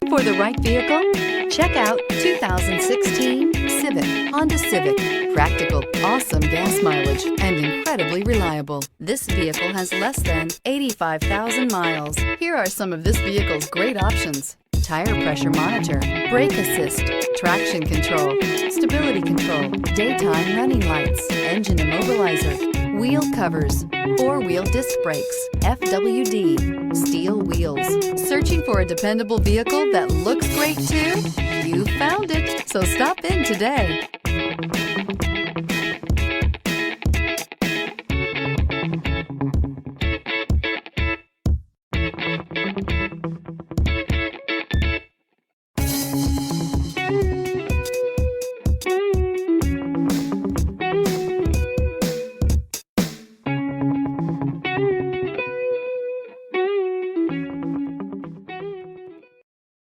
for the right vehicle? Check out 2016 Civic, Honda Civic. Practical, awesome gas mileage, and incredibly reliable. This vehicle has less than 85,000 miles. Here are some of this vehicle's great options: tire pressure monitor, brake assist, traction control, stability control, daytime running lights, engine immobilizer, wheel covers, four-wheel disc brakes, FWD, steel wheels. Searching for a dependable vehicle that looks great too? You found it, so stop in today.